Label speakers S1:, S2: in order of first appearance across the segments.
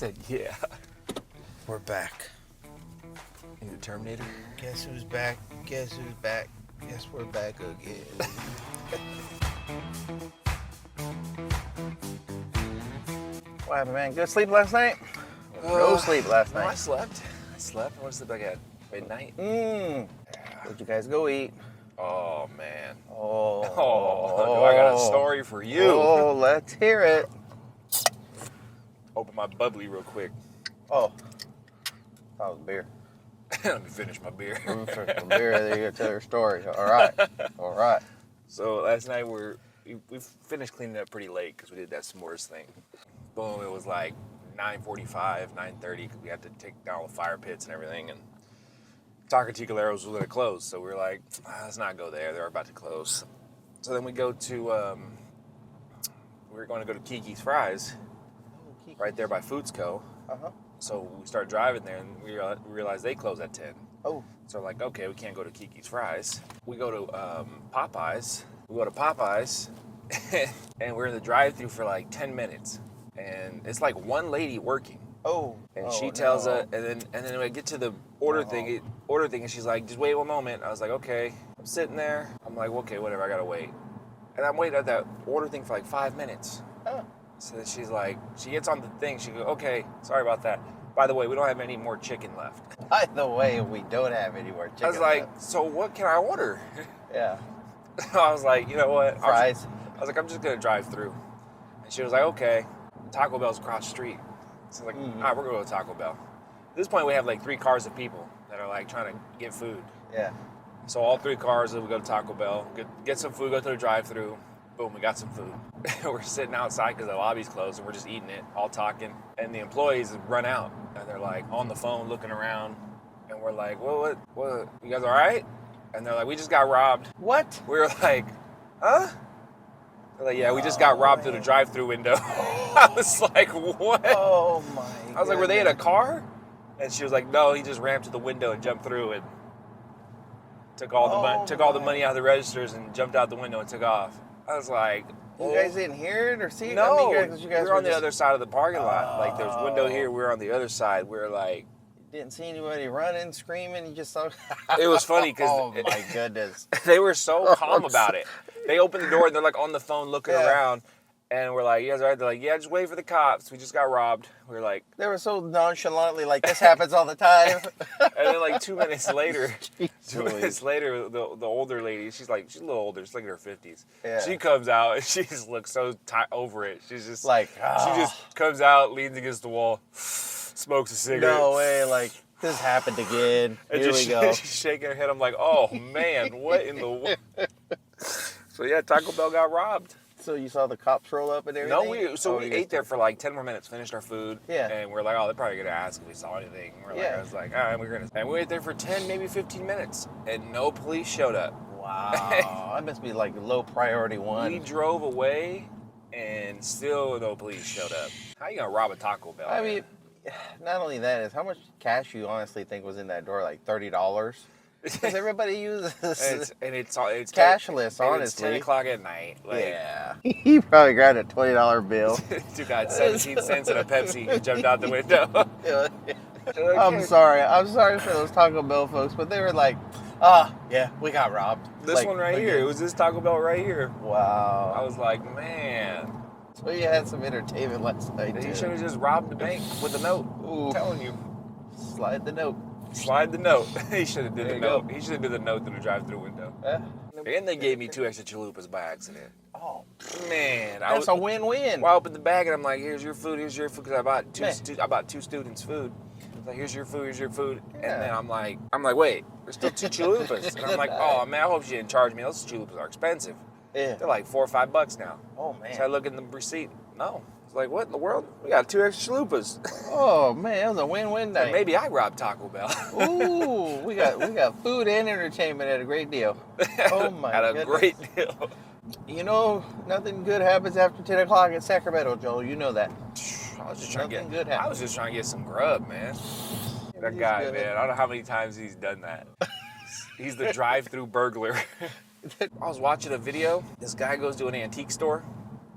S1: Said, yeah.
S2: We're back.
S1: You the Terminator?
S2: Guess who's back? Guess who's back? Guess we're back again. What happened, man? Good sleep last night? No sleep last
S1: No,
S2: night.
S1: I slept. I went to sleep like at midnight.
S2: Where'd you guys go eat?
S1: Oh, man.
S2: Oh,
S1: Do I got a story for you?
S2: Oh, let's hear it.
S1: Open my bubbly real quick.
S2: Oh, that was beer.
S1: Let me finish my beer.
S2: Beer, there you go, tell your story. All right, all right.
S1: So last night we finished cleaning up pretty late because we did that s'mores thing. Boom, it was like 9:45, 9:30 because we had to take down all the fire pits and everything. And Tacobell was going to close, so we were like, let's not go there. They're about to close. So then we go to, we were going to go to Kiki's Fries, right there by Foods Co. So we start driving there, and we realize they close at 10.
S2: Oh.
S1: So we're like, okay, we can't go to Kiki's Fries. We go to Popeyes. We go to Popeyes, and we're in the drive-thru for like 10 minutes. And it's like one lady working.
S2: Oh.
S1: And she tells us, and then we get to the order thing, and she's like, just wait one moment. I was like, okay. I'm sitting there. I'm like, okay, whatever, I gotta wait. And I'm waiting at that order thing for like 5 minutes.
S2: Oh.
S1: So then she's like, she gets on the thing. She goes, okay, sorry about that. By the way, we don't have any more chicken left.
S2: By the way, we don't have any more chicken
S1: I was like,
S2: left.
S1: so what can I order?
S2: Yeah.
S1: I was like, you know what?
S2: Fries.
S1: I was like, I'm just gonna drive through. And she was like, okay. Taco Bell's across the street. So like, all right, we're gonna go to Taco Bell. At this point, we have like 3 cars of people that are like trying to get food.
S2: Yeah.
S1: So all 3 cars, we go to Taco Bell, get some food, go through the drive-thru. Boom, we got some food. We're sitting outside because the lobby's closed, and we're just eating it, all talking. And the employees run out, and they're like on the phone looking around. And we're like, what, you guys all right? And they're like, we just got robbed.
S2: What?
S1: We were like, huh? They're like, yeah, we just got robbed through the drive-thru window. I was like, what?
S2: Oh my
S1: I was like, were they in a car? And she was like, no, he just ran to the window and jumped through and took all the money out of the registers and jumped out the window and took off. I was like,
S2: you guys didn't hear it or see it?
S1: No,
S2: I mean, you guys
S1: we were on the other side of the parking lot. Like, there's a window here, we were on the other side. We were like...
S2: Didn't see anybody running, screaming, you just saw...
S1: It was funny because...
S2: Oh, my goodness.
S1: They were so calm about it. They opened the door, and they're, like, on the phone looking around. And we're like, you guys all right? They're like, yeah, just wait for the cops. We just got robbed. We were like...
S2: They were so nonchalantly like, this happens all the time.
S1: And then, like, 2 minutes later, the older lady, she's a little older. She's like in her 50s.
S2: Yeah.
S1: She comes out, and she just looks so over it. She's just...
S2: Like,
S1: She just comes out, leans against the wall, smokes a cigarette.
S2: No way, like, this happened again.
S1: And
S2: Here we go.
S1: She's shaking her head. I'm like, oh, man, what in the... So, yeah, Taco Bell got robbed.
S2: So you saw the cops roll up and everything?
S1: No, we ate there for like 10 more minutes, finished our food.
S2: Yeah.
S1: And we're like, oh, they're probably going to ask if we saw anything. I was like, all right, we're going to. And we waited there for 10, maybe 15 minutes, and no police showed up.
S2: Wow. That must be like low priority one.
S1: We drove away, and still no police showed up. How you going to rob a Taco Bell?
S2: I mean, not only that, is how much cash you honestly think was in that door? Like $30? Because everybody uses
S1: it's
S2: cashless, honestly.
S1: It's 10 o'clock at night. Like,
S2: yeah. He probably grabbed a $20 bill.
S1: Dude got 17 cents and a Pepsi and jumped out the window.
S2: I'm sorry for those Taco Bell folks, but they were like, yeah, we got robbed.
S1: This one right here. It was this Taco Bell right here.
S2: Wow.
S1: I was like, man.
S2: So you had some entertainment last night,
S1: You
S2: too.
S1: should have just robbed the bank with a note.
S2: Ooh.
S1: I'm telling you.
S2: Slide the note.
S1: Slide the note. He should have did the note. He should have did the note through the drive-through window. And they gave me 2 extra chalupas by accident.
S2: Oh,
S1: man.
S2: That's a win-win.
S1: Well, I opened the bag and I'm like, here's your food, because I bought two students' food. I was like, here's your food.
S2: Yeah.
S1: And then I'm like, wait, there's still 2 chalupas. And I'm like, oh man, I hope she didn't charge me. Those chalupas are expensive.
S2: Yeah.
S1: They're like $4 or $5 now.
S2: Oh man.
S1: So I look in the receipt. No. It's like, what in the world? We got 2 extra chalupas.
S2: Oh man, that was a win-win night.
S1: And maybe I robbed Taco Bell.
S2: Ooh, we got food and entertainment at a great deal. Oh my
S1: At a
S2: goodness.
S1: great deal.
S2: You know, nothing good happens after 10 o'clock in Sacramento, Joel. You know that.
S1: I was just trying to get some grub, man. That guy, man. I don't know how many times he's done that. He's the drive-through burglar. I was watching a video. This guy goes to an antique store.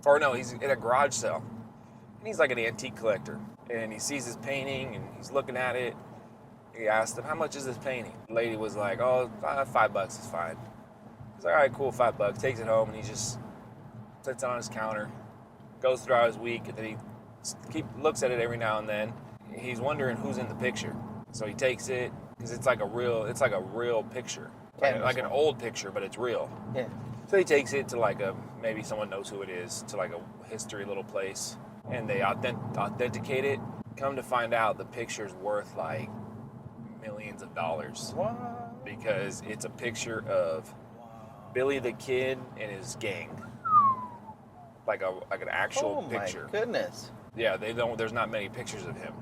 S1: Or no, he's in a garage sale. And he's like an antique collector. and he sees his painting, and he's looking at it. He asked him, how much is this painting? The lady was like, oh, $5 is fine. He's like, all right, cool, $5. Takes it home, and he just sits it on his counter, goes throughout his week, and then he looks at it every now and then. He's wondering who's in the picture. So he takes it, because it's like a real picture. Like an old picture, but it's real.
S2: Yeah.
S1: So he takes it to maybe someone knows who it is, to like a history little place, and they authenticate it. Come to find out, the picture's worth like millions of dollars.
S2: What?
S1: Because it's a picture of Billy the Kid and his gang. Like an actual picture.
S2: Oh my goodness.
S1: Yeah, there's not many pictures of him.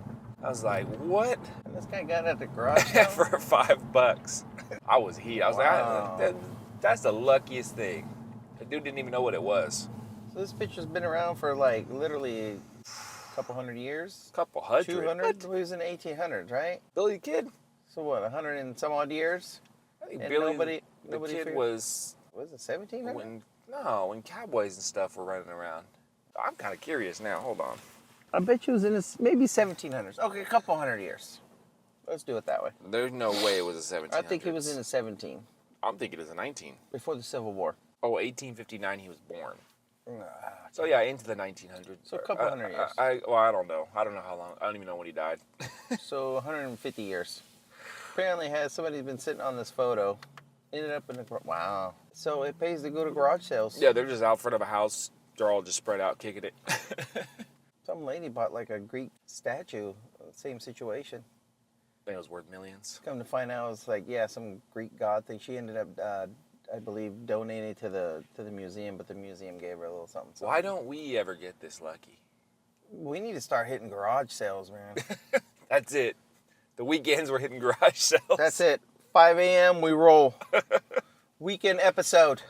S1: I was like, what?
S2: And this guy got it at the garage sale?
S1: For $5. I was
S2: Wow.
S1: like, that's the luckiest thing. The dude didn't even know what it was.
S2: So this picture's been around for like literally a couple hundred years?
S1: Couple hundred?
S2: 200?
S1: What?
S2: He was in the 1800s, right?
S1: Billy the Kid?
S2: So what, 100 and some odd years?
S1: I think
S2: And
S1: Billy
S2: nobody
S1: the Kid
S2: figured-
S1: was
S2: Was it 1700?
S1: when cowboys and stuff were running around. I'm kind of curious now. Hold on.
S2: I bet you it was in maybe 1700s. Okay, a couple hundred years. Let's do it that way.
S1: There's no way it was a 1700s.
S2: I think he was in the 17,
S1: I'm thinking it was a 19.
S2: before the Civil War.
S1: Oh, 1859 he was born.
S2: Ah,
S1: So yeah, into the 1900s.
S2: So a couple hundred years.
S1: I don't know. I don't know how long. I don't even know when he died.
S2: So 150 years. Apparently, somebody's been sitting on this photo. Ended up in the wow. So it pays to go to garage sales.
S1: Yeah, they're just out front of a house. They're all just spread out kicking it.
S2: Some lady bought like a Greek statue. Same situation.
S1: It was worth millions.
S2: Come to find out, it's like some Greek god thing. She ended up, I believe, donating to the museum, but the museum gave her a little something.
S1: Why don't we ever get this lucky?
S2: We need to start hitting garage sales, man.
S1: That's it. The weekends we're hitting garage sales.
S2: That's it. 5 a.m. we roll. Weekend episode.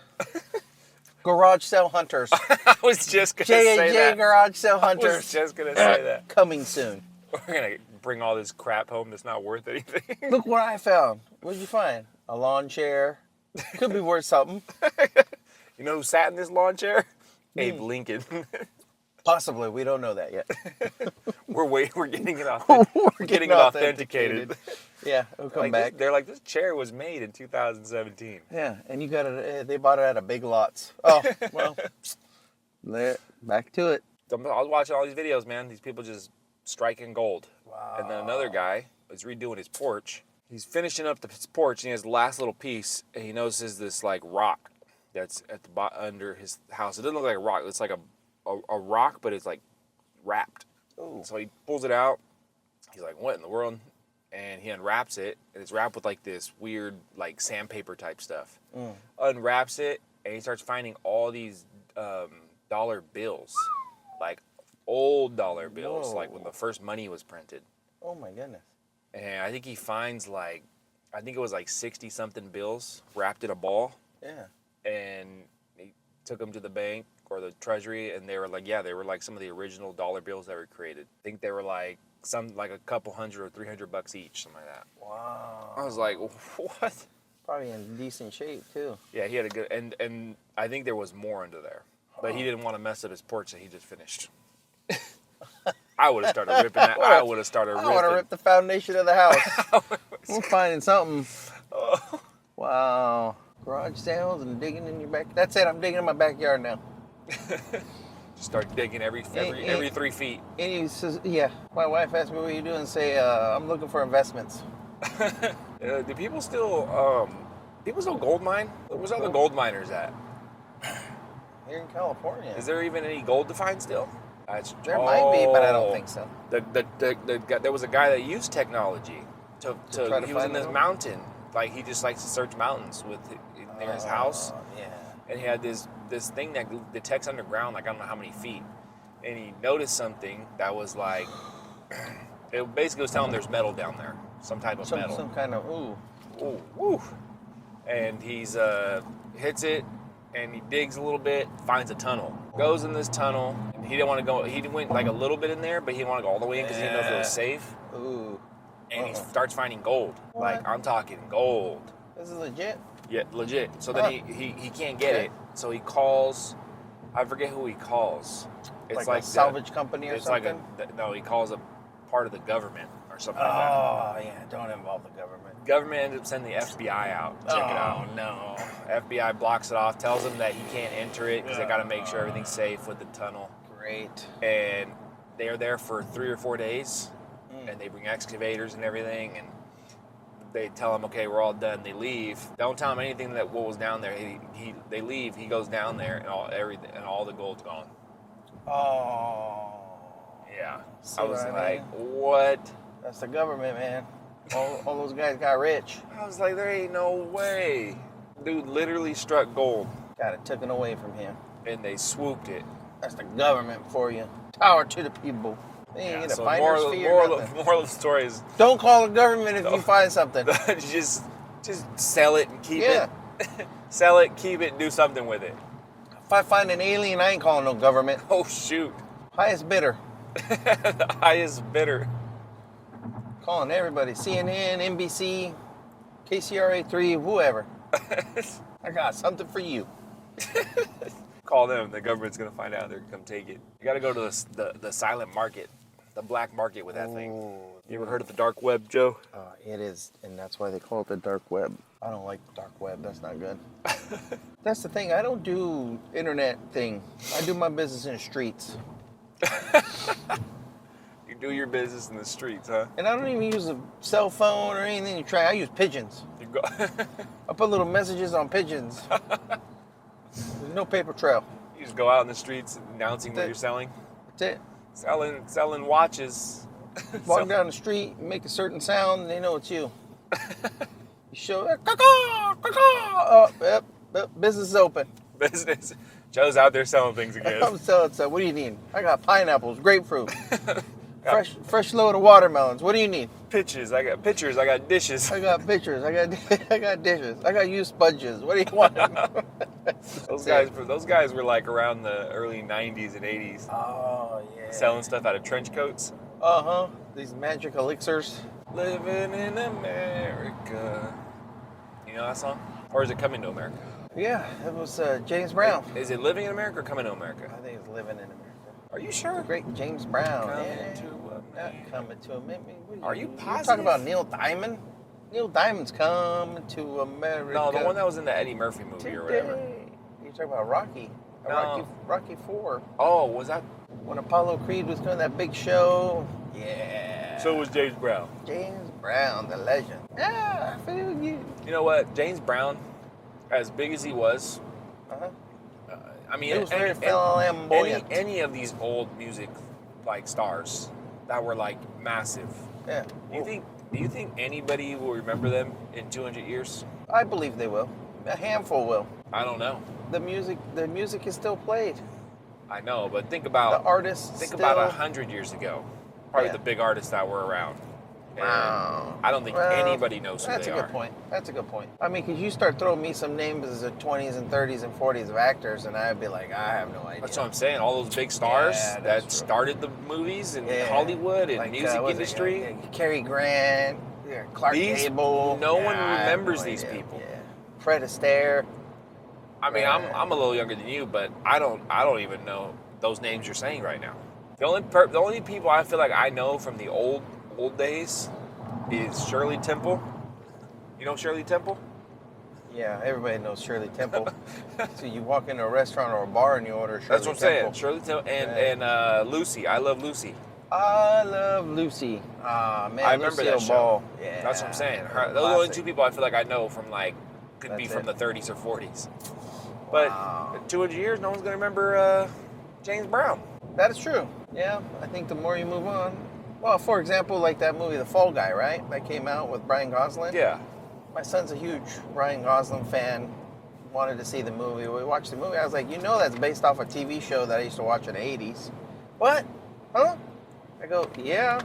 S2: Garage sale hunters.
S1: I was just gonna say
S2: J&J
S1: that.
S2: garage sale
S1: I
S2: hunters.
S1: was just gonna say that.
S2: Coming soon.
S1: We're gonna bring all this crap home that's not worth anything.
S2: Look what I found. What did you find? A lawn chair. Could be worth something.
S1: You know who sat in this lawn chair? Abe Lincoln.
S2: Possibly. We don't know that yet.
S1: We're getting it
S2: We're
S1: getting it authenticated.
S2: Yeah, it'll come back.
S1: They're like, this chair was made in 2017.
S2: Yeah, and you got it. They bought it at a Big Lots. Oh, well, back to it.
S1: I was watching all these videos, man. These people just striking gold.
S2: Wow.
S1: And then another guy is redoing his porch. He's finishing up his porch, and he has the last little piece, and he notices this like rock that's at the under his house. It doesn't look like a rock. It's like a rock, but it's like wrapped.
S2: Ooh.
S1: So he pulls it out. He's like, what in the world? And he unwraps it, and it's wrapped with like this weird like sandpaper type stuff. Unwraps it, and he starts finding all these dollar bills, like old dollar bills, like when the first money was printed.
S2: Oh my goodness.
S1: And I think he finds like, I think it was like 60-something bills wrapped in a ball.
S2: Yeah.
S1: And he took them to the bank or the treasury, and they were like, yeah, they were like some of the original dollar bills that were created. I think they were like a couple hundred or $300 each, something like that.
S2: Wow.
S1: I was like, what?
S2: Probably in decent shape too.
S1: Yeah, he had a good, and I think there was more under there, but he didn't want to mess up his porch, so he just finished. I would have started ripping that. I would have started ripping.
S2: I want to rip the foundation of the house. We're finding something. Wow. Garage sales and digging in your back. That's it. I'm digging in my backyard now.
S1: Start digging every 3 feet.
S2: And he says, yeah. My wife asked me what you doing. Say, I'm looking for investments.
S1: Do people still gold mine? Where's all the gold miners at?
S2: Here in California.
S1: Is there even any gold to find still?
S2: There might be, but I don't think so.
S1: There was a guy that used technology to he was in this
S2: them?
S1: mountain. Like he just likes to search mountains near his house.
S2: Yeah.
S1: And he had this thing that detects underground, like I don't know how many feet. And he noticed something that was like, it basically was telling him there's metal down there, some type of metal.
S2: Some kind of
S1: Ooh, woo. And he's hits it, and he digs a little bit, finds a tunnel. Goes in this tunnel, and he didn't want to go. He went like a little bit in there, but he didn't want to go all the way in because he didn't know if it was safe.
S2: Ooh.
S1: And he starts finding gold.
S2: What?
S1: Like I'm talking gold.
S2: This is legit.
S1: Yeah, legit. So then he can't get it. So he calls. I forget who he calls. It's
S2: like a salvage company or
S1: it's
S2: something?
S1: no, he calls part of the government or something like
S2: Oh, yeah, don't involve the government.
S1: that. Government ended up sending the FBI out. Check it out.
S2: Oh, no.
S1: FBI blocks it off, tells him that he can't enter it because they got to make sure everything's safe with the tunnel.
S2: Great.
S1: And they are there for 3 or 4 days, and they bring excavators and everything, and they tell him, okay, we're all done. They leave. Don't tell him anything that what was down there. They leave. He goes down there, and all the gold's gone.
S2: Oh.
S1: Yeah.
S2: See
S1: I was
S2: what I
S1: like,
S2: mean?
S1: what?
S2: That's the government, man. All those guys got rich.
S1: I was like, there ain't no way. Dude literally struck gold,
S2: Got it taken away from him.
S1: and they swooped it.
S2: That's the government for you. Power to the people. They ain't get a
S1: So
S2: finder's fee or nothing.
S1: moral of the story is
S2: Don't call the government if you find something.
S1: just sell it and keep
S2: Yeah.
S1: it. Sell it, keep it, do something with it.
S2: If I find an alien, I ain't calling no government.
S1: Oh, shoot.
S2: Highest bidder.
S1: The highest bidder.
S2: Calling everybody. CNN, NBC, KCRA3, whoever. I got something for you.
S1: Call them. The government's going to find out. They're going to come take it. You got to go to the silent market, the black market with that thing. You ever heard of the dark web, Joe?
S2: It is, and that's why they call it the dark web. I don't like the dark web. That's not good. That's the thing. I don't do internet thing. I do my business in the streets.
S1: You do your business in the streets, huh?
S2: And I don't even use a cell phone or anything to try. I use pigeons.
S1: You go.
S2: I put little messages on pigeons. There's no paper trail.
S1: You just go out in the streets announcing what you're selling.
S2: That's it.
S1: Selling watches.
S2: Walk down the street, make a certain sound, and they know it's you. You show, caw-caw, caw-caw. Yep, business is open.
S1: Business. Joe's out there selling things again.
S2: I'm selling stuff. What do you need? I got pineapples, grapefruit, fresh load of watermelons. What do you need?
S1: Pitches. I got pitchers. I got dishes.
S2: I got pictures. I got dishes. I got used sponges. What do you want?
S1: Those guys were like around the early 90s and 80s.
S2: Oh yeah.
S1: Selling stuff out of trench coats.
S2: These magic elixirs.
S1: Living in America. You know that song? Or is it Coming to America?
S2: Yeah, it was James Brown.
S1: Is it Living in America or Coming to America?
S2: I think it's Living in America.
S1: Are you sure?
S2: The great James Brown.
S1: Coming to America.
S2: Are you
S1: positive?
S2: You're talking about Neil Diamond? Neil Diamond's coming to America.
S1: No, the one that was in the Eddie Murphy movie or whatever.
S2: You're talking about Rocky.
S1: No.
S2: Rocky 4.
S1: Oh, was that?
S2: When Apollo Creed was doing that big show. Yeah.
S1: So was James Brown.
S2: James Brown, the legend. Yeah, I feel you.
S1: You know what? James Brown, as big as he was, I mean,
S2: It was very flamboyant.
S1: any of these old music like stars that were like massive.
S2: Yeah.
S1: Do you think anybody will remember them in 200 years?
S2: I believe they will. A handful will.
S1: I don't know.
S2: The music is still played.
S1: I know, but think about
S2: The artists.
S1: think
S2: still,
S1: about 100 years ago. Probably
S2: Yeah.
S1: the big artists that were around. And
S2: Wow.
S1: I don't think anybody knows who
S2: That's
S1: they
S2: a
S1: are.
S2: good point. That's a good point. I mean, because you start throwing me some names as the 20s and 30s and 40s of actors, and I'd be like, I have no idea.
S1: That's what I'm saying. All those big stars
S2: Yeah,
S1: that
S2: that's true.
S1: started the movies and
S2: Yeah.
S1: Hollywood and
S2: Like,
S1: music
S2: what was it?
S1: industry.
S2: Cary Grant, Clark Gable.
S1: No one
S2: I have
S1: remembers
S2: no
S1: these
S2: idea.
S1: people.
S2: Yeah. Fred Astaire.
S1: I mean,
S2: Right.
S1: I'm a little younger than you, but I don't even know those names you're saying right now. The only people I feel like I know from the old days is Shirley Temple. You know Shirley Temple?
S2: Yeah, everybody knows Shirley Temple. So you walk into a restaurant or a bar and you order Shirley
S1: That's what I'm saying.
S2: Temple.
S1: Shirley Temple and Lucy. I love Lucy.
S2: I love Lucy. Ah, man,
S1: I remember
S2: Lucille
S1: that show.
S2: Ball. Yeah,
S1: That's what I'm saying. Those are the
S2: classic.
S1: only two people I feel like I know from like could be
S2: That's
S1: from
S2: it.
S1: the 30s or 40s. But
S2: Wow.
S1: in 200 years, no one's gonna remember James Brown.
S2: That is true. Yeah, I think the more you move on. Well, for example, like that movie, The Fall Guy, right? That came out with Ryan Gosling.
S1: Yeah.
S2: My son's a huge Ryan Gosling fan. Wanted to see the movie. We watched the movie. I was like, that's based off a TV show that I used to watch in the 80s. What? Huh? I go, yeah.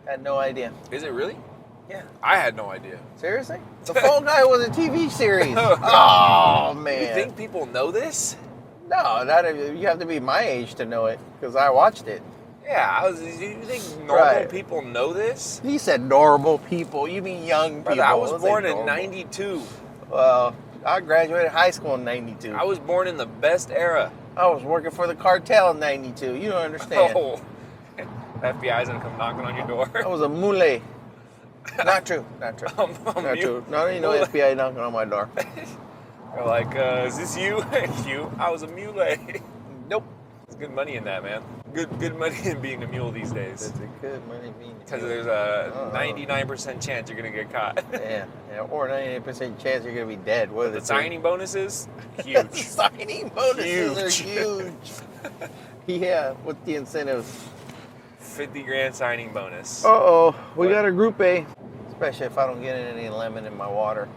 S2: Had no idea.
S1: Is it really?
S2: Yeah.
S1: I had no idea.
S2: Seriously? The Fall Guy was a TV series. Oh, man.
S1: You think people know this?
S2: No, you have to be my age to know it because I watched it.
S1: Yeah, you think normal
S2: Right.
S1: people know this?
S2: He said normal people. You mean young people.
S1: Brother, I was
S2: Let's
S1: born
S2: say
S1: in
S2: normal.
S1: 92.
S2: Well, I graduated high school in 92.
S1: I was born in the best era.
S2: I was working for the cartel in 92. You don't understand.
S1: Oh, FBI's gonna come knocking on your door.
S2: I was a mule. Not true. Not true. Not only no FBI knocking on my door.
S1: They're like, is this you? You? I was a mule.
S2: Nope.
S1: There's good money in that, man. Good money in being a mule these days.
S2: It's a good money being.
S1: Because there's a 99% chance you're gonna get caught.
S2: Yeah, or 98% chance you're gonna be dead. What are
S1: The
S2: the
S1: signing bonuses, huge.
S2: The signing bonuses are huge. Yeah, what's the incentives?
S1: 50 grand signing bonus.
S2: Uh-oh, we got a Group A. Especially if I don't get any lemon in my water.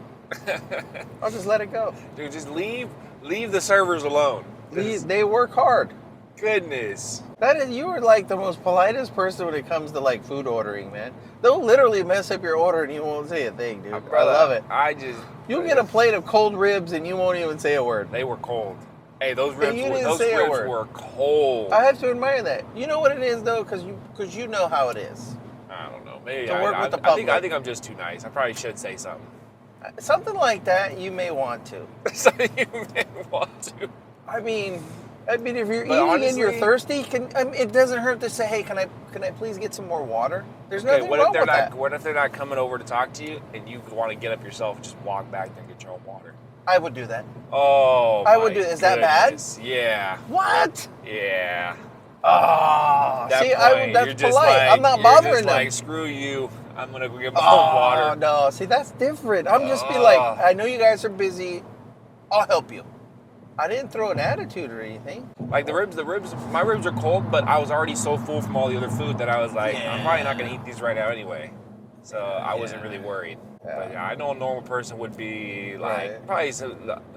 S2: I'll just let it go.
S1: Dude, just leave the servers alone.
S2: They work hard.
S1: Goodness.
S2: You were like the most politest person when it comes to like food ordering, man. They'll literally mess up your order and you won't say a thing, dude.
S1: Brother,
S2: I love it. You'll get a plate of cold ribs and you won't even say a word.
S1: They were cold. Hey, those ribs were cold.
S2: I have to admire that. You know what it is though, because you know how it is.
S1: I don't know. Maybe
S2: To work with the public.
S1: I think I'm just too nice. I probably should say something.
S2: Something like that, you may want to.
S1: Something you may want to.
S2: I mean, if you're eating
S1: honestly,
S2: and you're thirsty, it doesn't hurt to say, "Hey, can I please get some more water?" There's nothing wrong with that.
S1: What if they're not coming over to talk to you and you want to get up yourself and just walk back there and get your own water?
S2: I would do that.
S1: Oh,
S2: I would do. Is that bad?
S1: Yeah.
S2: What?
S1: Yeah.
S2: Oh, see, that's polite.
S1: Like,
S2: I'm not bothering them.
S1: Like, screw you. I'm gonna go get my own water.
S2: Oh no, see, that's different. I'm just be like, I know you guys are busy. I'll help you. I didn't throw an attitude or anything.
S1: Like my ribs are cold, but I was already so full from all the other food that I was like, I'm probably not gonna eat these right now anyway. So I wasn't really worried.
S2: Yeah.
S1: But yeah, I know a normal person would be like,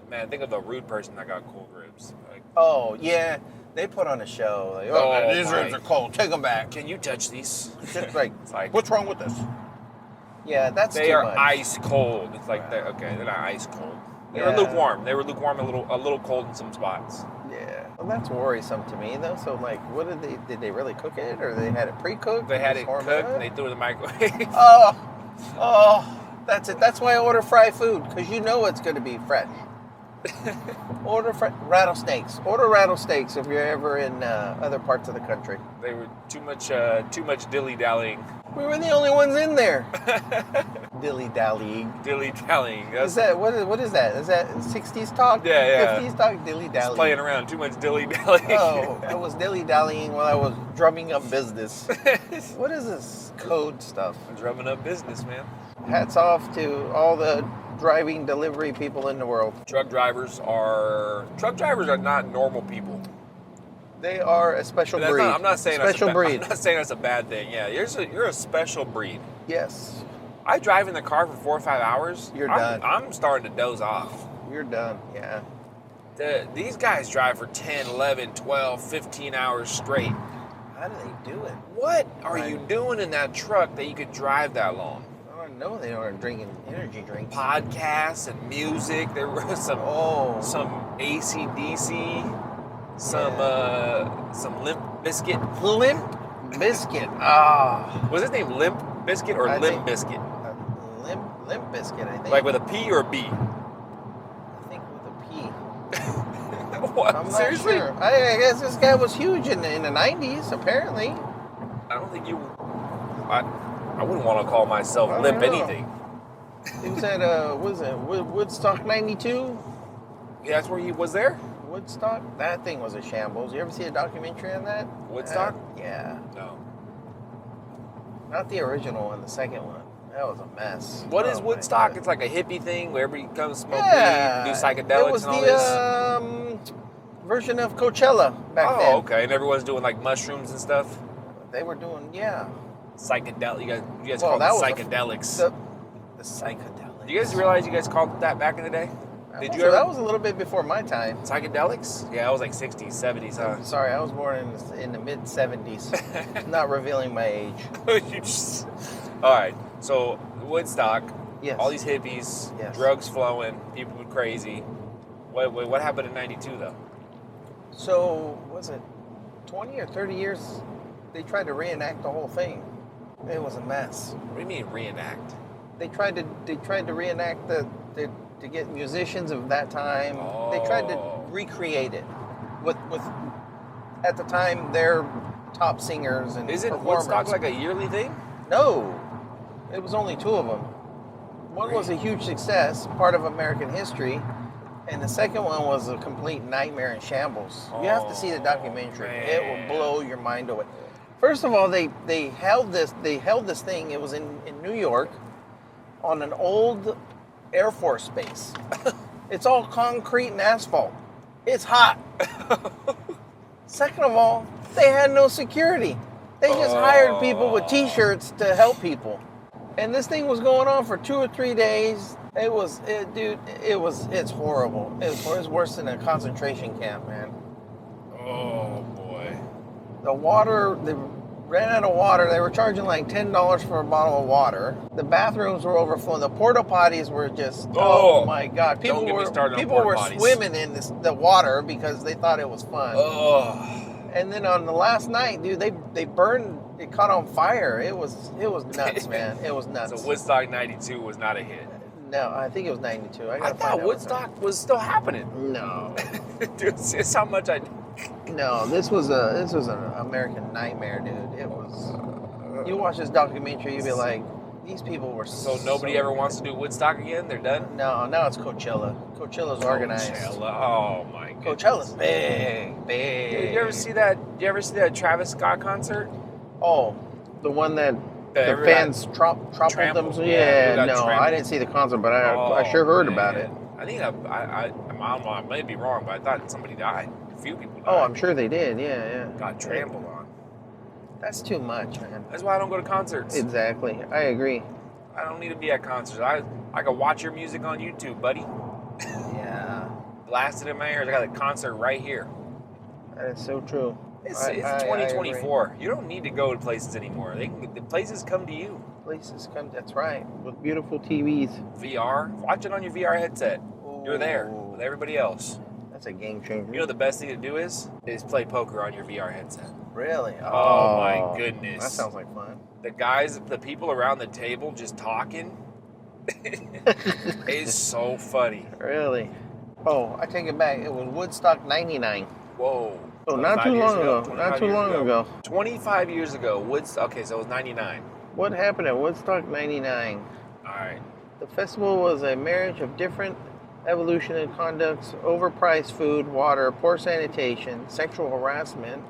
S1: man, think of the rude person that got cold ribs. Like,
S2: oh yeah, they put on a show. Like, man, these ribs are cold. Take them back.
S1: Can you touch these?
S2: Just like, what's wrong with this? Yeah, that's
S1: they
S2: too
S1: are
S2: much.
S1: ice cold. It's like they're not ice cold. They were lukewarm. They were lukewarm, a little cold in some spots.
S2: Yeah, well, that's worrisome to me though. So like, what did they really cook it, or they had it pre-cooked?
S1: They had it cooked and they threw it in the microwave.
S2: Oh, that's it. That's why I order fried food, because you know it's going to be fresh. Order rattlesnakes. Order rattlesnakes if you're ever in other parts of the country.
S1: They were too much dilly-dallying.
S2: We were the only ones in there. Dilly-dallying.
S1: Dilly-dallying.
S2: What is that? Is that 60s talk?
S1: Yeah.
S2: 50s talk? Dilly-dallying.
S1: Just playing around. Too much dilly-dallying.
S2: Oh, I was dilly-dallying while I was drumming up business. What is this code stuff?
S1: Drumming up business, man.
S2: Hats off to all the driving delivery people in the world.
S1: Truck drivers are not normal people.
S2: They are a special breed.
S1: I'm not saying
S2: breed.
S1: I'm not saying that's a bad thing. Yeah, you're a special breed.
S2: Yes.
S1: I drive in the car for 4 or 5 hours.
S2: You're done.
S1: I'm starting to doze off.
S2: You're done. Yeah.
S1: These guys drive for 10, 11, 12, 15 hours straight.
S2: How do they do it?
S1: What are you doing in that truck that you could drive that long?
S2: No, they aren't drinking energy drinks.
S1: Podcasts and music. There was some AC/DC, some Limp Bizkit.
S2: Limp Bizkit. Ah.
S1: Was his name Limp Bizkit or Limp Bizkit?
S2: Limp Bizkit, I think.
S1: Like with a P or a B?
S2: I think with a P.
S1: What?
S2: I'm
S1: Seriously?
S2: not sure. I guess this guy was huge in the 90s, apparently.
S1: I don't think I wouldn't want to call myself limp anything.
S2: He was at Woodstock 92?
S1: Yeah, that's where he was there?
S2: Woodstock? That thing was a shambles. You ever see a documentary on that?
S1: Woodstock?
S2: Yeah.
S1: No.
S2: Not the original one, the second one. That was a mess.
S1: What is Woodstock? It's like a hippie thing where everybody comes smoke weed, do psychedelics and all this?
S2: It was the version of Coachella back then.
S1: Oh, okay. And everyone's doing like mushrooms and stuff?
S2: They were doing,
S1: Psychedelic. You guys called it psychedelics.
S2: The psychedelics.
S1: Do you guys realize you guys called it that back in the day? Did you ever?
S2: That was a little bit before my time.
S1: Psychedelics? Yeah, I was like 60s, 70s, huh?
S2: I'm sorry, I was born in the mid-70s. Not revealing my age.
S1: All right, so Woodstock,
S2: yes.
S1: All these hippies,
S2: yes.
S1: Drugs flowing, people were crazy. What happened in 92, though?
S2: So, was it 20 or 30 years? They tried to reenact the whole thing. It was a mess.
S1: What do you mean reenact?
S2: They tried to reenact to get musicians of that time. They tried to recreate it with at the time their top singers and
S1: Isn't
S2: performers.
S1: Woodstock like a yearly thing?
S2: No, it was only 2 of them. One was a huge success, part of American history, and the second one was a complete nightmare and shambles. You have to see the documentary; it will blow your mind away. First of all, they held this thing. It was in New York, on an old Air Force base. It's all concrete and asphalt. It's hot. Second of all, they had no security. They just hired people with T-shirts to help people. And this thing was going on for 2 or 3 days. It's horrible. It's worse than a concentration camp, man.
S1: Oh boy.
S2: The water, they ran out of water. They were charging like $10 for a bottle of water. The bathrooms were overflowing. The porta potties were just, oh my God. People were swimming in the water because they thought it was fun.
S1: Oh.
S2: And then on the last night, dude, they burned. It caught on fire. It was nuts, man. It was nuts.
S1: So Woodstock '92 was not a hit.
S2: No, I think it was '92.
S1: I thought Woodstock was still happening.
S2: No,
S1: dude, it's how much I.
S2: No, this was an American nightmare, dude. It was. You watch this documentary, you'd be like, these people were.
S1: So nobody ever wants to do Woodstock again. They're done.
S2: No, now it's Coachella. Coachella's organized.
S1: Oh my God.
S2: Coachella's big.
S1: Dude, you ever see that Travis Scott concert?
S2: Oh, the one that the fans trampled them. Yeah, no, I didn't see the concert, but I sure heard about it.
S1: I think I don't know, I might be wrong, but I thought somebody died. A few people died.
S2: Oh, I'm sure they did. Yeah.
S1: Got trampled on.
S2: That's too much, man.
S1: That's why I don't go to concerts.
S2: Exactly. I agree.
S1: I don't need to be at concerts. I can watch your music on YouTube, buddy.
S2: Yeah.
S1: Blasted in my ears. I got a concert right here.
S2: That is so true.
S1: It's 2024. You don't need to go to places anymore. The places come to you.
S2: Places come. That's right. With beautiful TVs.
S1: VR. Watch it on your VR headset.
S2: Ooh.
S1: You're there with everybody else.
S2: That's a game changer.
S1: You know the best thing to do is play poker on your VR headset.
S2: Really?
S1: Oh my goodness.
S2: That sounds like fun.
S1: The people around the table just talking. It's so funny.
S2: Really? Oh, I take it back. It was Woodstock '99.
S1: Whoa.
S2: Oh, not too long ago. Not too long ago.
S1: 25 years ago, Woodstock. Okay, so it was 99.
S2: What happened at Woodstock '99?
S1: All right.
S2: The festival was a marriage of different evolution and conducts, overpriced food, water, poor sanitation, sexual harassment,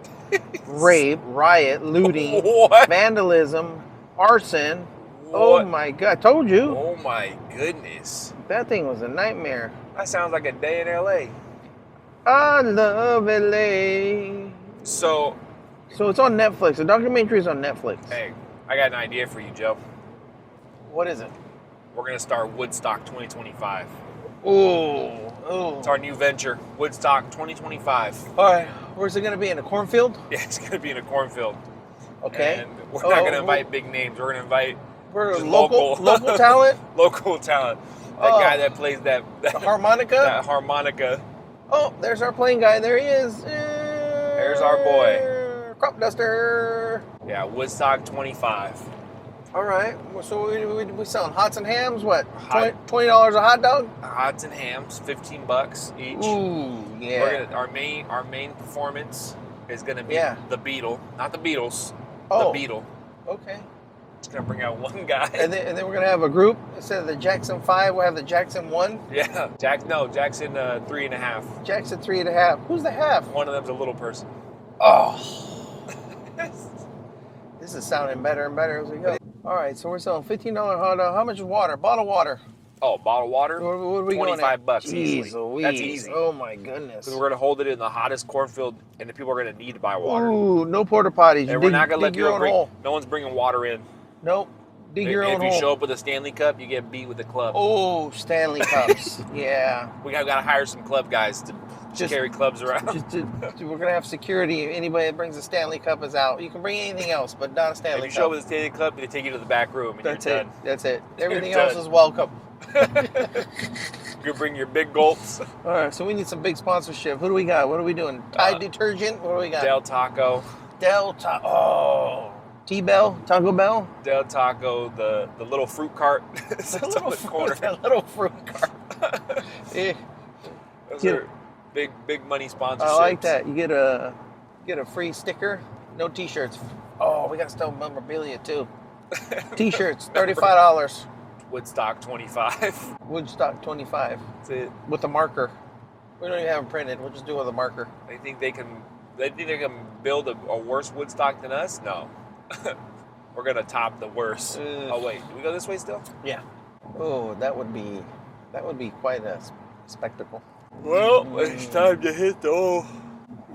S2: rape, riot, looting, vandalism, arson. What? Oh my God, I told you.
S1: Oh my goodness.
S2: That thing was a nightmare.
S1: That sounds like a day in LA.
S2: I love LA.
S1: So
S2: it's on Netflix. The documentary is on Netflix.
S1: Hey, I got an idea for you, Joe.
S2: What is it?
S1: We're going to start Woodstock 2025.
S2: Ooh.
S1: It's our new venture, Woodstock 2025.
S2: All right. Where's it going to be? In a cornfield?
S1: Yeah, it's going to be in a cornfield.
S2: Okay.
S1: And we're not going to invite big names. We're going to invite
S2: local talent?
S1: Local talent. That guy that plays that
S2: harmonica?
S1: That harmonica.
S2: Oh, there's our plane guy. There he is.
S1: There's our boy.
S2: Crop duster.
S1: Yeah, Woodstock 25.
S2: All right. So we selling hots and hams. What? $20 a hot dog?
S1: Hots and hams, $15 each.
S2: Ooh, yeah.
S1: Our main performance is gonna be the Beatle, not the Beatles.
S2: Oh.
S1: The Beatle.
S2: Okay.
S1: It's gonna bring out one guy.
S2: And then we're gonna have a group. Instead of the Jackson 5, we'll have the Jackson 1.
S1: Yeah. Jackson 3.5.
S2: Jackson 3.5. Who's the half?
S1: One of them's a little person.
S2: Oh. This is sounding better and better as we go. All right, so we're selling $15 hot dog. How much is water? Bottle of water.
S1: Oh, bottle of water?
S2: What are we going at?
S1: $25
S2: Jeez
S1: easily.
S2: Louise.
S1: That's easy.
S2: Oh my goodness.
S1: Because we're going to hold it in the hottest cornfield, and the people are going to need to buy water.
S2: Ooh, no porta potties.
S1: And we're not going to let people
S2: hole.
S1: No one's bringing water in.
S2: Nope. Dig your own hole.
S1: If you show up with a Stanley Cup, you get beat with a club.
S2: Oh, Stanley Cups. Yeah.
S1: We got to hire some club guys to carry clubs around.
S2: We're going to have security. Anybody that brings a Stanley Cup is out. You can bring anything else, but not a Stanley Cup.
S1: If you show up with a Stanley Cup, they take you to the back room, and
S2: That's
S1: you're
S2: it.
S1: done.
S2: That's it. Everything else is welcome.
S1: You bring your big gulps.
S2: All right, so we need some big sponsorship. Who do we got? What are we doing? Tide detergent? What do we got?
S1: Del Taco.
S2: Oh. T-Bell? Taco Bell?
S1: Del Taco, the little fruit cart.
S2: The little fruit cart. Yeah.
S1: Those are big money sponsorships.
S2: I like that. You get a free sticker No t-shirts. Oh, we got to sell memorabilia too. T-shirts, $35.
S1: Woodstock 25.
S2: Woodstock 25
S1: That's it.
S2: with a marker. We don't even have them printed. We'll just do it with a marker.
S1: They think they can build a worse Woodstock than us? No. We're gonna top the worst. Oh wait, do we go this way still?
S2: Yeah. Oh, that would be quite a spectacle.
S1: Well, it's time to hit the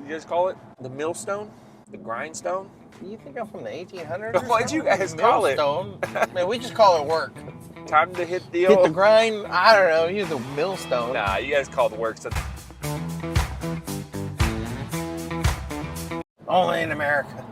S1: you guys call it? The millstone? The grindstone?
S2: You think I'm from the 1800s?
S1: What'd you guys call it?
S2: Millstone. Man, we just call it work.
S1: Time to hit the
S2: Hit the grind. I don't know. Use the millstone.
S1: Nah, you guys call it the work.
S2: Only in America.